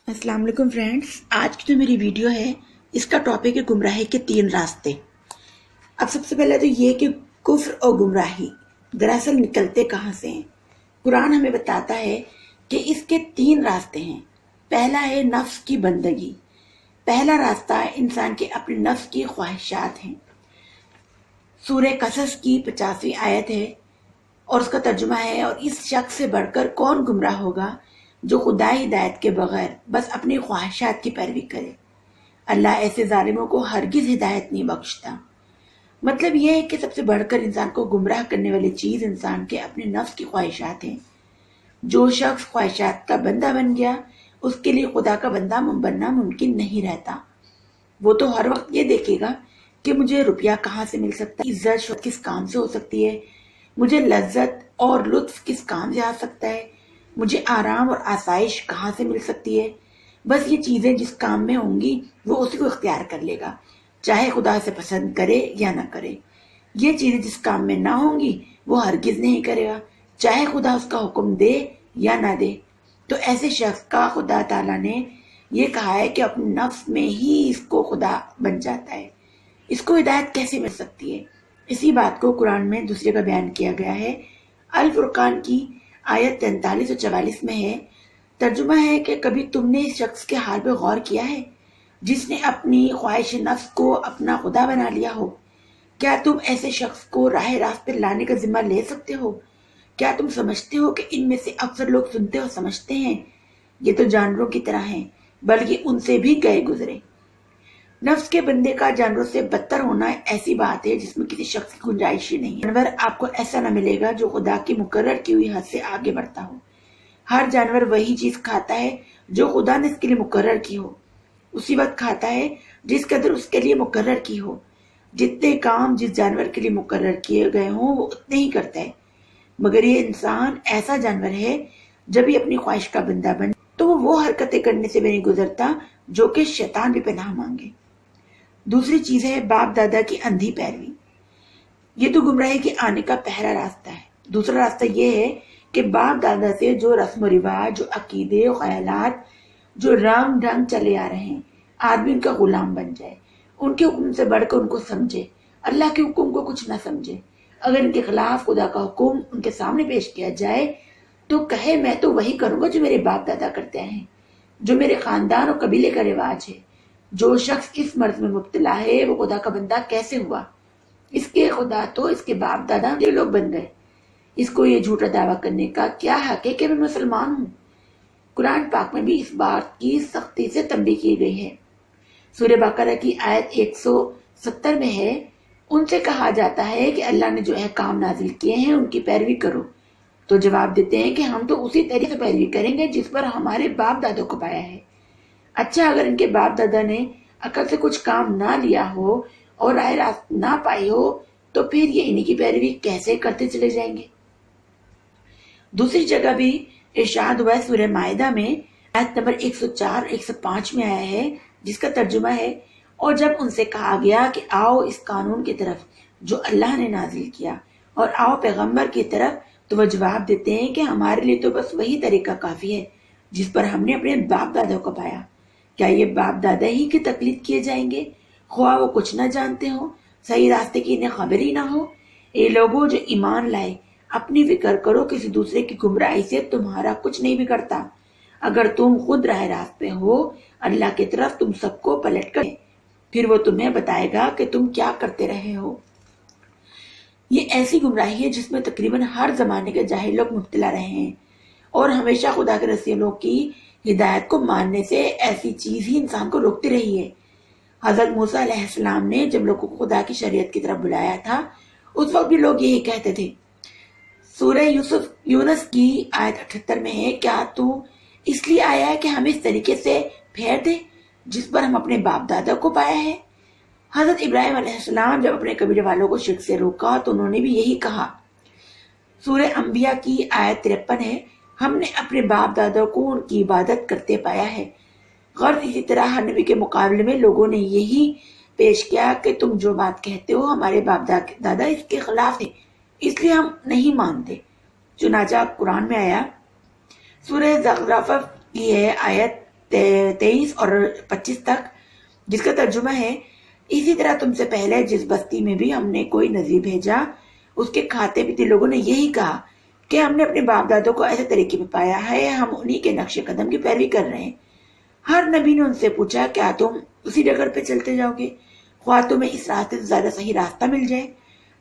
अस्सलाम वालेकुम फ्रेंड्स, आज की जो मेरी वीडियो है इसका टॉपिक है गुमराही के 3 रास्ते। अब सबसे पहले तो ये कि कुफ्र और गुमराही दरअसल निकलते कहाँ से हैं। कुरान हमें बताता है कि इसके 3 रास्ते हैं। पहला है नफ्स की बंदगी। पहला रास्ता इंसान के अपने नफ्स की ख्वाहिशात हैं। सूरह कसस की 50वीं आयत है और उसका तर्जुमा है, और इस शख्स से बढ़कर कौन गुमराह होगा जो खुदाई हिदायत के बगैर बस अपनी ख्वाहिशात की पैरवी करे। अल्लाह ऐसे जालिमों को हरगिज हिदायत नहीं बख्शता। मतलब यह है कि सबसे बढ़कर इंसान को गुमराह करने वाली चीज इंसान के अपने नफ्स की ख्वाहिशात हैं। जो शख्स ख्वाहिशात का बंदा बन गया उसके लिए खुदा का बंदा बनना मुमकिन नहीं रहता। वो तो हर वक्त ये देखेगा कि मुझे रुपया कहाँ से मिल सकता है, इज्जत शोहरत किस काम से हो सकती है, मुझे लज्जत और लुत्फ किस काम से आ सकता है, मुझे आराम और आसाइश कहाँ से मिल सकती है। बस ये चीज़ें जिस काम में होंगी वो उसी को इख्तियार कर लेगा, चाहे खुदा से पसंद करे या ना करे। ये चीज़ें जिस काम में ना होंगी वो हरगिज नहीं करेगा, चाहे खुदा उसका हुक्म दे या ना दे। तो ऐसे शख्स का खुदा ताला ने ये कहा है कि अपने नफ्स में ही इसको खुदा बन जाता है। इसको हिदायत कैसे मिल सकती है? इसी बात को कुरान में दूसरे का बयान किया गया है। अल फुरकान की आयत 43 और 44 में है। तर्जुमा है कि कभी तुमने इस शख्स के हाल पे गौर किया है जिसने अपनी ख्वाहिश नफ्स को अपना खुदा बना लिया हो? क्या तुम ऐसे शख्स को राह रास्त पे लाने का जिम्मा ले सकते हो? क्या तुम समझते हो कि इनमें से अक्सर लोग सुनते और समझते हैं ये तो जानवरों की तरह हैं, बल्कि उनसे भी गए गुजरे। नफ्स के बंदे का जानवरों से बदतर होना ऐसी बात है जिसमें किसी शख्स की गुंजाइश ही नहीं है। जानवर आपको ऐसा न मिलेगा जो खुदा की मुकर्रर की हुई हद से आगे बढ़ता हो। हर जानवर वही चीज खाता है जो खुदा ने इसके लिए मुकर्रर की हो, उसी वक्त खाता है जिस कदर उसके लिए मुकर्रर की हो। जितने काम जिस जानवर के लिए मुकर्रर किए गए हों वो उतने ही करता है। मगर ये इंसान ऐसा जानवर है जब ये अपनी ख्वाहिश का बंदा बने तो वो हरकतें करने से भी नहीं गुजरता जो कि शैतान भी पनाह मांगे। दूसरी चीज है बाप दादा की अंधी पैरवी। ये तो गुमराही के आने का पहला रास्ता है। दूसरा रास्ता ये है कि बाप दादा से जो रस्म रिवाज, जो अकीदे ख्यालात, जो रंग ढंग चले आ रहे हैं, आदमी उनका गुलाम बन जाए, उनके हुक्म से बढ़कर उनको समझे, अल्लाह के हुक्म को कुछ ना समझे। अगर इनके खिलाफ खुदा का हुक्म उनके सामने पेश किया जाए तो कहे मैं तो वही करूंगा जो मेरे बाप दादा करते हैं, जो मेरे खानदान और कबीले का रिवाज है। जो शख्स इस मर्ज में मुब्तला है वो खुदा का बंदा कैसे हुआ? इसके खुदा तो इसके बाप दादा जो लोग बन गए। इसको ये झूठा दावा करने का क्या हक है कि मैं मुसलमान हूँ? कुरान पाक में भी इस बात की सख्ती से तंबीह की गई है। सूरह बकरा की आयत 170 में है, उनसे कहा जाता है कि अल्लाह ने जो अहकाम नाजिल किए हैं उनकी पैरवी करो। तो जवाब देते हैं कि हम तो उसी तरीके से पैरवी करेंगे जिस पर हमारे बाप दादों को पाया है। अच्छा, अगर इनके बाप दादा ने अकल से कुछ काम ना लिया हो और राह रास्त ना पाई हो तो फिर ये इन्हीं की पैरवी कैसे करते चले जाएंगे? दूसरी जगह भी इरशाद हुआ है सूरह माइदा में आयत नंबर 104 105 में आया है, जिसका तर्जुमा है, और जब उनसे कहा गया कि आओ इस कानून की तरफ जो अल्लाह ने नाजिल किया और आओ पैगंबर की तरफ, तो वह जवाब देते हैं कि हमारे लिए तो बस वही तरीका काफी है जिस पर हमने अपने बाप दादा को पाया। क्या ये बाप दादा ही की तकलीद किए जाएंगे, ख्वाह वो कुछ ना जानते हो, सही रास्ते की इन्हें खबर ही ना हो? ये लोगों जो ईमान लाए, अपनी फिक्र करो, किसी दूसरे की गुमराही से तुम्हारा कुछ नहीं बिगड़ता। अगर तुम खुद राह रास्ते हो अल्लाह की तरफ तुम सबको पलट कर फिर वो तुम्हें बताएगा कि तुम क्या करते रहे हो। ये ऐसी गुमराही है जिसमें तकरीबन हर जमाने के जाहिल लोग मुब्तला रहे हैं और हमेशा खुदा के रसूलों की हिदायत को मानने से ऐसी चीज ही इंसान को रोकती रही है। हजरत मूसा अलैहिस्सलाम ने जब लोगों को खुदा की शरीयत की तरफ बुलाया था उस वक्त भी लोग यही कहते थे। सूरह यूनुस की आयत 78 में है, क्या तू इसलिए आया है कि हमें इस तरीके से फेर दे जिस पर हम अपने बाप दादा को पाया है? हजरत इब्राहिम अलैहिस्सलाम जब अपने कबीले वालों को शिर्क से रोका तो उन्होंने भी यही कहा। सूरह अंबिया की आयत 53 है, हमने अपने बाप दादा को उनकी इबादत करते पाया है। गर्ज इसी तरह हर नबी के मुकाबले में लोगों ने यही पेश किया कि तुम जो बात कहते हो हमारे बाप दादा इसके खिलाफ है, इसलिए हम नहीं मानते। चुनाचा कुरान में आया। सूरह ज़खराफ़ की है आयत 23 और 25 तक, जिसका तर्जुमा है, इसी तरह तुमसे पहले जिस बस्ती में भी हमने कोई नज़ीर भेजा, उसके खाते पीते लोगों ने यही कहा कि हमने अपने बाप दादों को ऐसे तरीके में पाया है, हम उन्हीं के नक्शे कदम की पैरवी कर रहे हैं। हर नबी ने उनसे पूछा, क्या तुम उसी डगर पे चलते जाओगे, ख्वाह तुम्हें इस रास्ते से ज्यादा सही रास्ता मिल जाए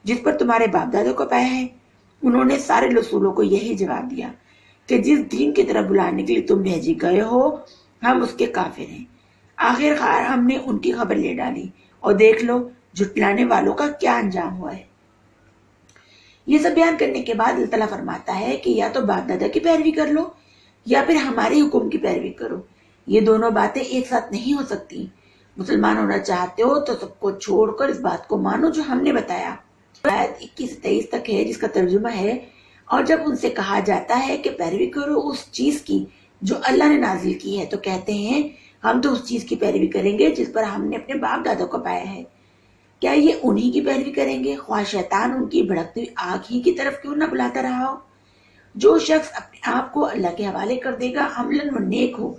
जिस पर तुम्हारे बाप दादों को पाया है। उन्होंने सारे रसूलों को यही जवाब दिया कि जिस दीन की तरफ बुलाने के लिए तुम भेजे गए हो, हम उसके काफिर हैं। आखिरकार हमने उनकी खबर ले डाली और देख लो झुटलाने वालों का क्या अंजाम हुआ है। ये सब बयान करने के बाद अल्लाह ताला फरमाता है कि या तो बाप दादा की पैरवी कर लो या फिर हमारे हुक्म की पैरवी करो। ये दोनों बातें एक साथ नहीं हो सकती। मुसलमान होना चाहते हो तो सबको छोड़कर इस बात को मानो जो हमने बताया। आयत 21 से 23 तक है, जिसका तर्जुमा है, और जब उनसे कहा जाता है कि पैरवी करो उस चीज की जो अल्लाह ने नाजिल की है, तो कहते हैं हम तो उस चीज की पैरवी करेंगे जिस पर हमने अपने बाप दादों को पाया है। क्या ये उन्हीं की पैरवी करेंगे, ख्वाह शैतान उनकी भड़कती हुई आग ही की तरफ क्यों न बुलाता रहा हो। जो शख्स अपने आप को अल्लाह के हवाले कर देगा, अमलन व नेक हो,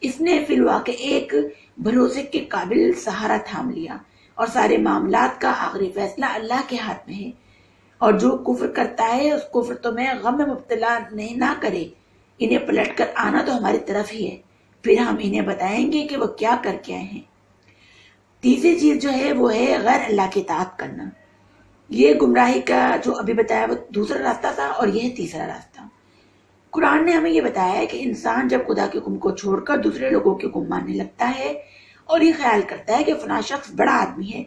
इसने फिलवाके एक भरोसे के काबिल सहारा थाम लिया और सारे मामलात का आखिरी फैसला अल्लाह के हाथ में है। और जो कुफ्र करता है उस कुफ्र तो में गम में मुब्तला नहीं ना करे, इन्हें पलट कर आना तो हमारी तरफ ही है, फिर हम इन्हें बताएंगे कि वो क्या करके आए हैं। तीसरी चीज जो है वो है गैर अल्लाह की इताअत करना। ये गुमराही का जो अभी बताया वो दूसरा रास्ता था और यह तीसरा रास्ता। कुरान ने हमें ये बताया है कि इंसान जब खुदा के हुक्म को छोड़कर दूसरे लोगों के हुक्म मानने लगता है और ये ख्याल करता है कि फलां शख्स बड़ा आदमी है,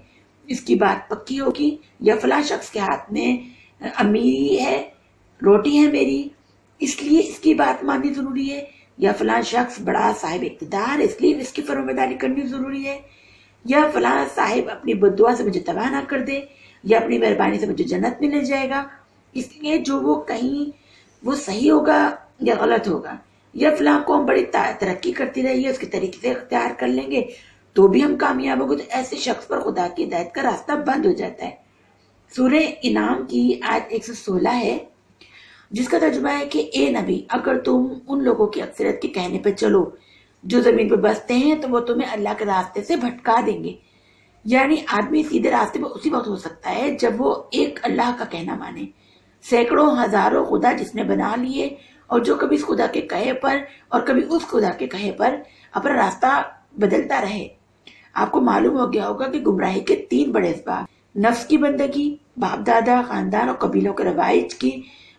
इसकी बात पक्की होगी, या फलां शख्स के हाथ में अमीरी है, रोटी है मेरी, इसलिए इसकी बात माननी जरूरी है, या फलां शख्स बड़ा साहिब इक़्तिदार है इसलिए इसकी फरमाबरदारी करनी जरूरी है, या फलां साहिब अपनी बद्दुआ से मुझे तबाह ना कर दे, या अपनी मेहरबानी से मुझे जन्नत मिल जाएगा, इसलिए जो वो कहीं वो सही होगा या गलत होगा, या फलां कौम बड़ी तरक्की करती रही है उसके तरीके से इख्तियार कर लेंगे तो भी हम कामयाब होंगे, तो ऐसे शख्स पर खुदा की हिदायत का रास्ता बंद हो जाता है। सूरह इनाम की आयत 116 है, जिसका तर्जुमा है कि ए नबी, अगर तुम उन लोगों की अक्सरियत के कहने पर चलो जो जमीन पर बसते हैं तो वो तुम्हें अल्लाह के रास्ते से भटका देंगे। यानी आदमी सीधे रास्ते पर उसी वक्त हो सकता है जब वो एक अल्लाह का कहना माने। सैकड़ों हजारों खुदा जिसने बना लिए और जो कभी इस खुदा के कहे पर और कभी उस खुदा के कहे पर अपना रास्ता बदलता रहे। आपको मालूम हो गया होगा कि गुमराही के 3 बड़े असबाब, नफ्स की बंदगी, बाप दादा, खानदान और कबीलों के रवाइज की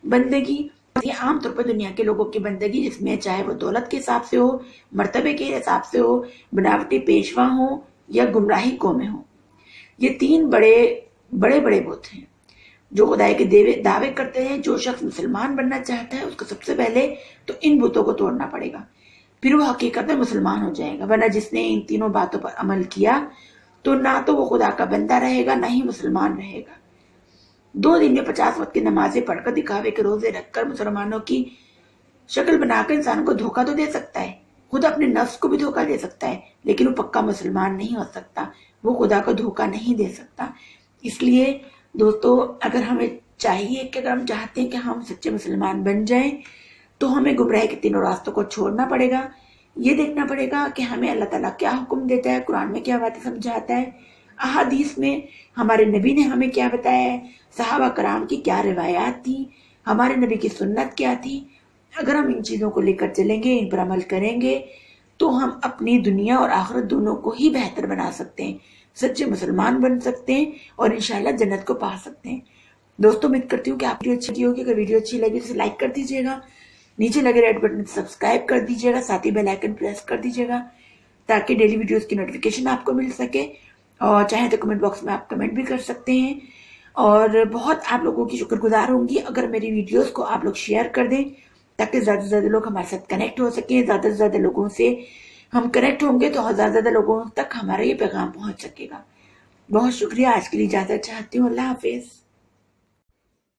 बंदगी, ये आमतौर पर दुनिया के लोगों की बंदगी, जिसमें चाहे वो दौलत के हिसाब से हो, मर्तबे के हिसाब से हो, बनावटी पेशवा हो या गुमराही कौमें हो। ये 3 बड़े बुत हैं जो खुदाई के दावे करते हैं। जो शख्स मुसलमान बनना चाहता है उसको सबसे पहले तो इन बुतों को तोड़ना पड़ेगा, फिर वो हकीकत में मुसलमान हो जाएगा। वरना जिसने इन तीनों बातों पर अमल किया तो ना तो वो खुदा का बंदा रहेगा ना ही मुसलमान रहेगा। 2 दिन में 50 वक्त की नमाजें पढ़कर दिखावे के रोजे रखकर मुसलमानों की शक्ल बनाकर इंसान को धोखा तो दे सकता है, खुद अपने नफ्स को भी धोखा दे सकता है, लेकिन वो पक्का मुसलमान नहीं हो सकता, वो खुदा को धोखा नहीं दे सकता। इसलिए दोस्तों, अगर हमें चाहिए कि अगर हम चाहते हैं कि हम सच्चे मुसलमान बन जाएं तो हमें गुमराही के तीनों रास्तों को छोड़ना पड़ेगा। ये देखना पड़ेगा कि हमें अल्लाह ताला क्या हुक्म देता है, कुरान में क्या बातें समझाता है, अहादीस में हमारे नबी ने हमें क्या बताया है, सहाबा कराम की क्या रिवायात थी, हमारे नबी की सुन्नत क्या थी। अगर हम इन चीज़ों को लेकर चलेंगे, इन पर अमल करेंगे तो हम अपनी दुनिया और आखिरत दोनों को ही बेहतर बना सकते हैं, सच्चे मुसलमान बन सकते हैं और इंशाल्लाह जन्नत को पा सकते हैं। दोस्तों, उम्मीद करती हूँ कि आपकी अच्छी होगी। अगर वीडियो अच्छी लगी तो लाइक कर दीजिएगा, नीचे लगे रेड बटन सब्सक्राइब कर दीजिएगा, साथ ही बेल आइकन प्रेस कर दीजिएगा ताकि डेली वीडियोस की नोटिफिकेशन आपको मिल सके। और चाहे तो कमेंट बॉक्स में आप कमेंट भी कर सकते हैं। और बहुत आप लोगों की शुक्रगुजार होंगी अगर मेरी वीडियोस को आप लोग शेयर कर दें ताकि ज़्यादा से ज़्यादा लोग हमारे साथ कनेक्ट हो सकें। ज़्यादा से ज़्यादा लोगों से हम कनेक्ट होंगे तो ज़्यादा से ज़्यादा लोगों तक हमारा ये पैगाम पहुँच सकेगा। बहुत शुक्रिया। आज के लिए इजाज़त चाहती हूँ। अल्लाह हाफिज़।